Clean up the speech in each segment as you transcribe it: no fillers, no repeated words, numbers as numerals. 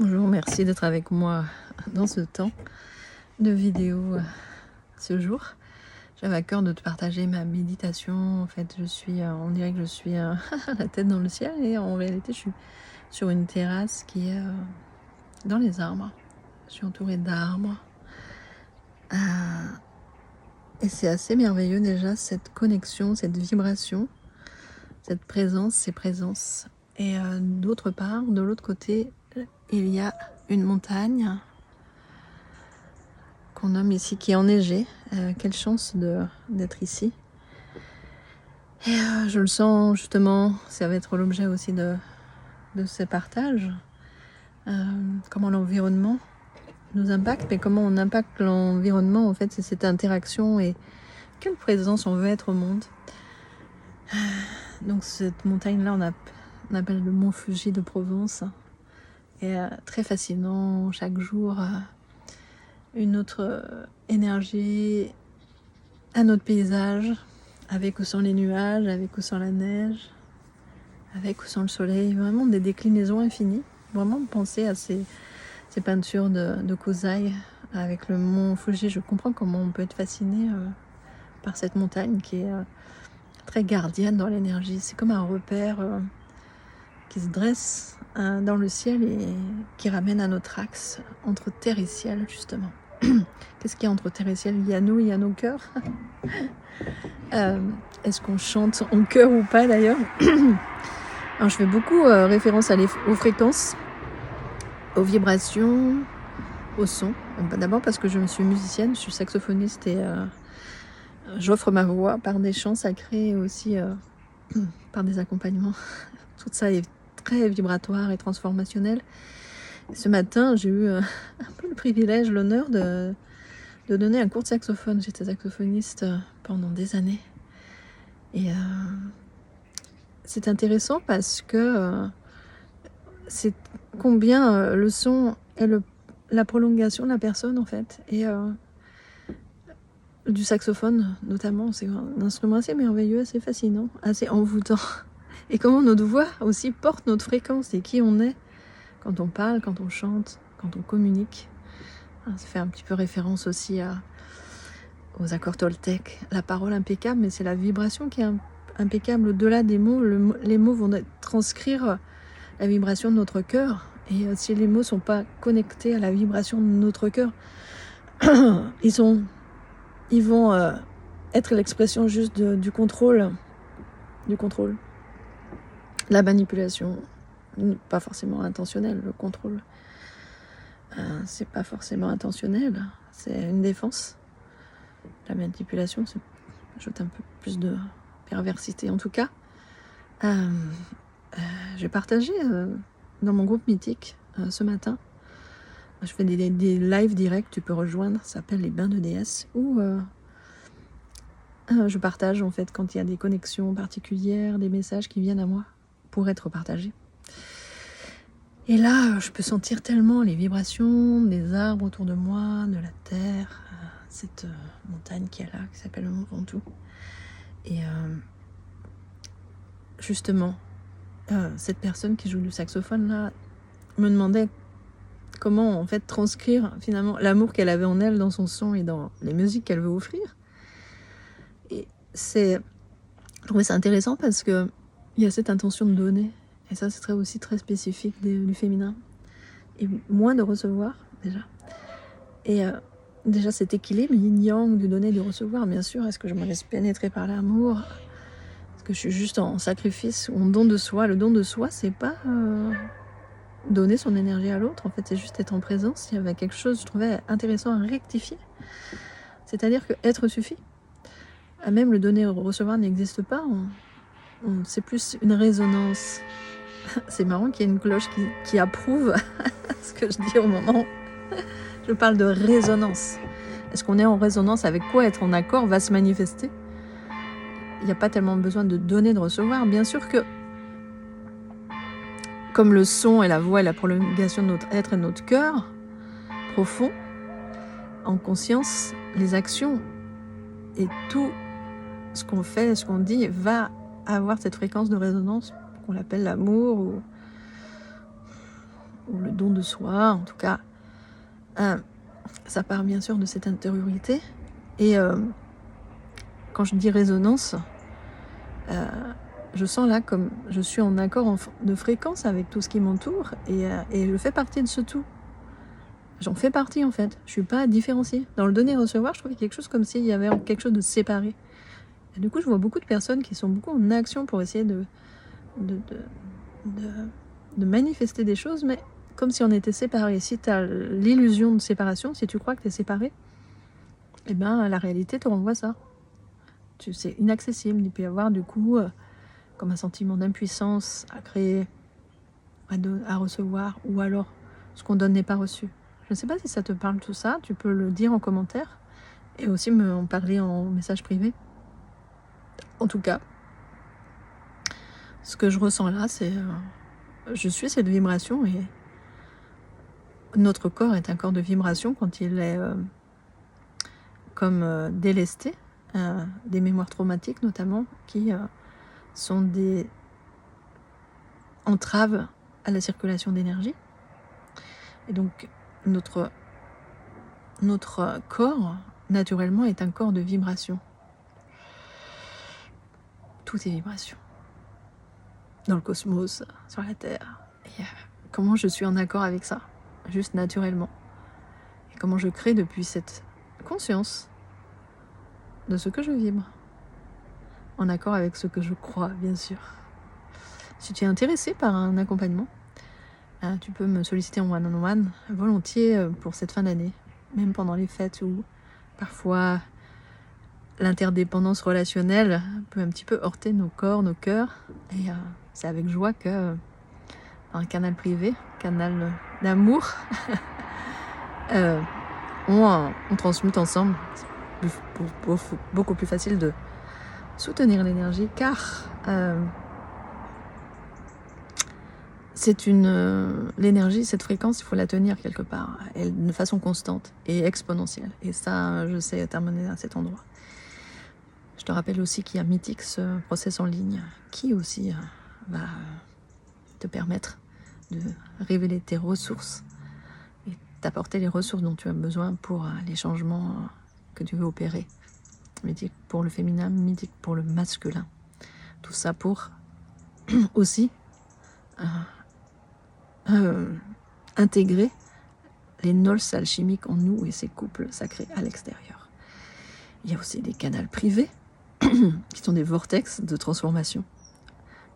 Bonjour, merci d'être avec moi dans ce temps de vidéo ce jour. J'avais à cœur de te partager ma méditation. En fait, on dirait que je suis la tête dans le ciel et en réalité, je suis sur une terrasse qui est dans les arbres. Je suis entourée d'arbres. Et c'est assez merveilleux déjà, cette connexion, cette vibration, cette présence, ces présences. Et d'autre part, de l'autre côté, il y a une montagne qu'on nomme ici, qui est enneigée. Quelle chance d'être ici. Et je le sens justement, ça va être l'objet aussi de ce partage. Comment l'environnement nous impacte, mais comment on impacte l'environnement, en fait, c'est cette interaction et quelle présence on veut être au monde. Donc cette montagne-là, on appelle le mont Fuji de Provence. Et très fascinant, chaque jour, une autre énergie, un autre paysage, avec ou sans les nuages, avec ou sans la neige, avec ou sans le soleil, vraiment des déclinaisons infinies. Vraiment penser à ces peintures de Kozai avec le mont Fuji. Je comprends comment on peut être fasciné par cette montagne qui est très gardienne dans l'énergie. C'est comme un repère qui se dresse dans le ciel et qui ramène à notre axe entre terre et ciel, justement. Qu'est-ce qu'il y a entre terre et ciel? Il y a nous, il y a nos cœurs. Est-ce qu'on chante en chœur ou pas d'ailleurs? Alors, je fais beaucoup référence aux fréquences, aux vibrations, au son. D'abord parce que je suis musicienne, je suis saxophoniste et j'offre ma voix par des chants sacrés et aussi par des accompagnements. Tout ça est très vibratoire et transformationnel. Et ce matin, j'ai eu un peu le privilège, l'honneur de donner un cours de saxophone. J'étais saxophoniste pendant des années. Et c'est intéressant parce que c'est combien le son est la prolongation de la personne, en fait. Et du saxophone, notamment, c'est un instrument assez merveilleux, assez fascinant, assez envoûtant. Et comment notre voix aussi porte notre fréquence et qui on est quand on parle, quand on chante, quand on communique. Ça fait un petit peu référence aussi aux accords toltèques, la parole impeccable, mais c'est la vibration qui est impeccable au-delà des mots. Les mots vont transcrire la vibration de notre cœur. Et si les mots ne sont pas connectés à la vibration de notre cœur, ils vont être l'expression juste du contrôle, la manipulation, pas forcément intentionnelle. Le contrôle, c'est pas forcément intentionnel, c'est une défense. La manipulation, ça ajoute un peu plus de perversité. En tout cas, j'ai partagé dans mon groupe mythique ce matin. Je fais des lives directs, tu peux rejoindre, ça s'appelle les bains de déesse, où je partage en fait quand il y a des connexions particulières, des messages qui viennent à moi pour être partagés. Et là, je peux sentir tellement les vibrations des arbres autour de moi, de la terre, cette montagne qui est là, qui s'appelle le Mont Ventoux. Et justement, cette personne qui joue du saxophone là me demandait comment en fait transcrire finalement l'amour qu'elle avait en elle dans son son et dans les musiques qu'elle veut offrir. Et je trouvais ça intéressant parce que il y a cette intention de donner, et ça c'est aussi très spécifique du féminin, et moins de recevoir déjà. Et déjà cet équilibre yin-yang du donner et du recevoir, bien sûr. Est-ce que je me laisse pénétrer par l'amour? Est-ce que je suis juste en sacrifice ou en don de soi? Le don de soi, c'est pas donner son énergie à l'autre, en fait, c'est juste être en présence. Il y avait quelque chose, je trouvais intéressant à rectifier. C'est-à-dire que être suffit. Même le donner ou le recevoir n'existe pas. C'est plus une résonance. C'est marrant qu'il y ait une cloche qui approuve ce que je dis au moment. Je parle de résonance. Est-ce qu'on est en résonance avec quoi? Être en accord va se manifester. Il n'y a pas tellement besoin de donner, de recevoir. Bien sûr que, comme le son et la voix et la prolongation de notre être et de notre cœur profond, en conscience, les actions et tout ce qu'on fait, ce qu'on dit va avoir cette fréquence de résonance qu'on appelle l'amour ou le don de soi, en tout cas, ça part bien sûr de cette intériorité. Et quand je dis résonance, je sens là comme je suis en accord de fréquence avec tout ce qui m'entoure, et je fais partie de ce tout. J'en fais partie en fait, je suis pas différenciée. Dans le donner et recevoir, je trouve qu'il y a quelque chose comme s'il y avait quelque chose de séparé. Et du coup, je vois beaucoup de personnes qui sont beaucoup en action pour essayer de manifester des choses, mais comme si on était séparés. Si tu as l'illusion de séparation, si tu crois que tu es séparé, eh ben la réalité te renvoie ça. C'est inaccessible. Il peut y avoir du coup comme un sentiment d'impuissance à créer, à recevoir, ou alors ce qu'on donne n'est pas reçu. Je ne sais pas si ça te parle tout ça, tu peux le dire en commentaire et aussi en parler en message privé. En tout cas, ce que je ressens là, c'est je suis cette vibration, et notre corps est un corps de vibration quand il est comme délesté, des mémoires traumatiques notamment, qui sont des entraves à la circulation d'énergie. Et donc notre corps, naturellement, est un corps de vibration. Tout est vibration. Dans le cosmos, sur la Terre. Et comment je suis en accord avec ça, juste naturellement. Et comment je crée depuis cette conscience de ce que je vibre. En accord avec ce que je crois, bien sûr. Si tu es intéressé par un accompagnement, tu peux me solliciter en one-on-one volontiers pour cette fin d'année, même pendant les fêtes où parfois l'interdépendance relationnelle peut un petit peu heurter nos corps, nos cœurs, et c'est avec joie que un canal privé, canal d'amour, on transmute ensemble. C'est beaucoup plus facile de soutenir l'énergie, car c'est l'énergie, cette fréquence, il faut la tenir quelque part, de façon constante et exponentielle. Et ça, je sais terminer à cet endroit. Je te rappelle aussi qu'il y a Mythix, process en ligne, qui aussi va te permettre de révéler tes ressources et t'apporter les ressources dont tu as besoin pour les changements que tu veux opérer. Mythique pour le féminin, mythique pour le masculin. Tout ça pour aussi intégrer les nols alchimiques en nous et ces couples sacrés à l'extérieur. Il y a aussi des canaux privés qui sont des vortex de transformation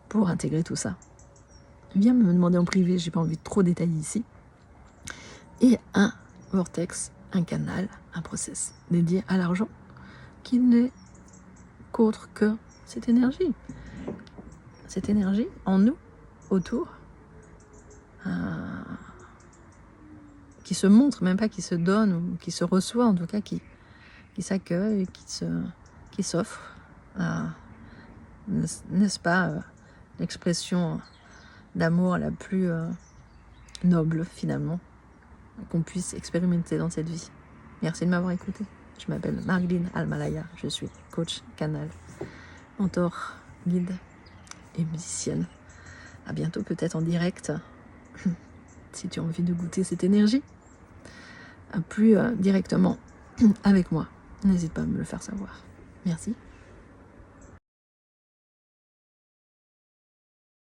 pour intégrer tout ça. Viens me demander en privé, j'ai pas envie de trop détailler ici. Et un vortex, un canal, un process dédié à l'argent qui n'est qu'autre que cette énergie. Cette énergie en nous, autour, qui se montre, même pas qui se donne, ou qui se reçoit, en tout cas qui s'accueille, qui s'offre. N'est-ce pas l'expression d'amour la plus noble, finalement, qu'on puisse expérimenter dans cette vie. Merci de m'avoir écouté. Je m'appelle Margline Almalaya, je suis coach, canal, mentor, guide et musicienne. À bientôt, peut-être en direct, si tu as envie de goûter cette énergie, plus directement avec moi. N'hésite pas à me le faire savoir. Merci.